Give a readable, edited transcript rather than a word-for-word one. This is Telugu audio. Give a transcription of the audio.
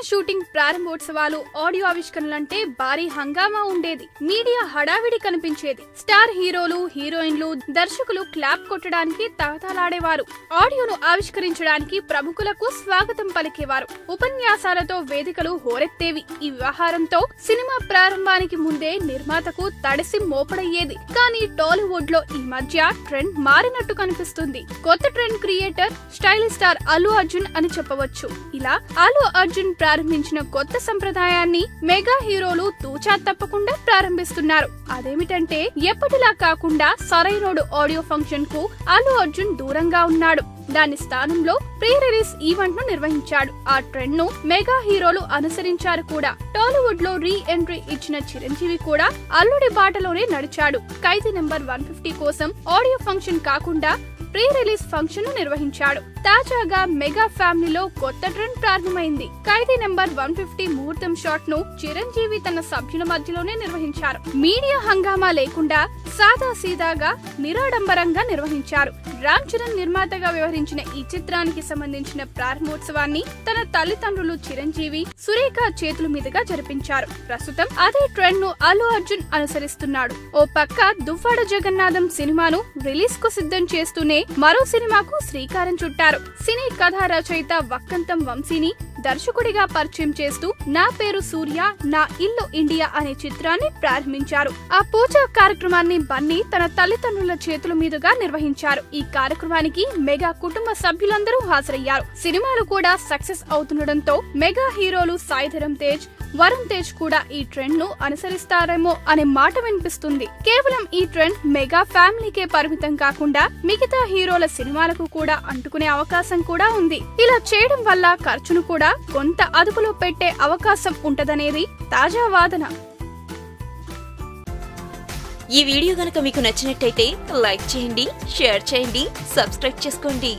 షూటింగ్ ప్రారంభోత్సవాలు, ఆడియో ఆవిష్కరణలంటే భారీ హంగామా ఉండేది. మీడియా హడావిడి కనిపించేది. స్టార్ హీరోలు, హీరోయిన్లు, దర్శకులు క్లాప్ కొట్టడానికి తహతలాడేవారు. ఆడియోను ఆవిష్కరించడానికి ప్రముఖులకు స్వాగతం పలికేవారు. ఉపన్యాసాలతో వేదికలు హోరెత్తేవి. ఈ వ్యవహారంతో సినిమా ప్రారంభానికి ముందే నిర్మాతకు తడిసి మోపడయ్యేది. కానీ టాలీవుడ్ లో ఈ మధ్య ట్రెండ్ మారినట్టు కనిపిస్తుంది. కొత్త trend creator stylish star Allu Arjun అని చెప్పవచ్చు. ఇలా అల్లు అర్జున్ ప్రారంభించిన కొత్త సంప్రదాయాన్ని మెగా హీరోలు తూచా తప్పకుండా ప్రారంభిస్తున్నారు. అదేమిటంటే ఎప్పటిలా కాకుండా సరైనోడు ఆడియో ఫంక్షన్ కు అల్లు అర్జున్ దూరంగా ఉన్నాడు. దాని స్థానంలో ప్రీ రిలీజ్ ఈవెంట్ ను నిర్వహించాడు. ఆ ట్రెండ్ ను మెగా హీరోలు అనుసరించారు కూడా. టాలీవుడ్ లో రీ ఎంట్రీ ఇచ్చిన చిరంజీవి కూడా అల్లుడి బాటలోనే నడిచాడు. ఖైదీ నెంబర్ 150 కోసం ఆడియో ఫంక్షన్ కాకుండా ప్రీ రిలీజ్ ఫంక్షన్ ను నిర్వహించాడు. తాజాగా మెగా ఫ్యామిలీలో కొత్త ట్రెండ్ ప్రారంభమైంది. ఖైదీ నెంబర్ 150 ముహూర్తం షాట్ ను చిరంజీవి తన సభ్యుల మధ్యలోనే నిర్వహించారు. మీడియా హంగామా లేకుండా సాదా సీదాగా నిరాడంబరంగా నిర్వహించారు. రామ్ చరణ్ నిర్మాతగా వ్యవహరించిన ఈ చిత్రానికి సంబంధించిన ప్రారంభోత్సవాన్ని తన తల్లిదండ్రులు చిరంజీవి, సురేఖ చేతుల మీదుగా జరిపించారు. ప్రస్తుతం అదే ట్రెండ్ ను అల్లు అర్జున్ అనుసరిస్తున్నాడు. ఓ పక్క దువ్వాడ జగన్నాథం సినిమాను రిలీజ్ కు సిద్ధం చేస్తూనే మరో సినిమాకు శ్రీకారం చుట్టారు. సినీ కథా రచయిత వక్కంతం వంశీని దర్శకుడిగా పరిచయం చేస్తూ నా పేరు సూర్య, నా ఇల్లు ఇండియా అనే చిత్రాన్ని ప్రారంభించారు. ఆ పూజా కార్యక్రమాన్ని బన్నీ తన తల్లిదండ్రుల చేతుల మీదుగా నిర్వహించారు. ఈ కార్యక్రమానికి మెగా కుటుంబ సభ్యులందరూ హాజరయ్యారు. సినిమాలు కూడా సక్సెస్ అవుతుండటంతో మెగా హీరోలు సాయిధరం తేజ్, వరుణ్ తేజ్ కూడా ఈ ట్రెండ్ ను అనుసరిస్తారేమో అనే మాట వినిపిస్తుంది. కేవలం ఈ ట్రెండ్ మెగా ఫ్యామిలీకే పరిమితం కాకుండా మిగతా హీరోల సినిమాలకు కూడా అంటుకునే అవకాశం కూడా ఉంది. ఇలా చేయడం వల్ల ఖర్చును కూడా కొంత అదుపులో పెట్టే అవకాశం ఉంటదనేది తాజా వాదన. ఈ వీడియో గనుక మీకు నచ్చినట్టయితే లైక్ చేయండి, షేర్ చేయండి, సబ్స్క్రైబ్ చేసుకోండి.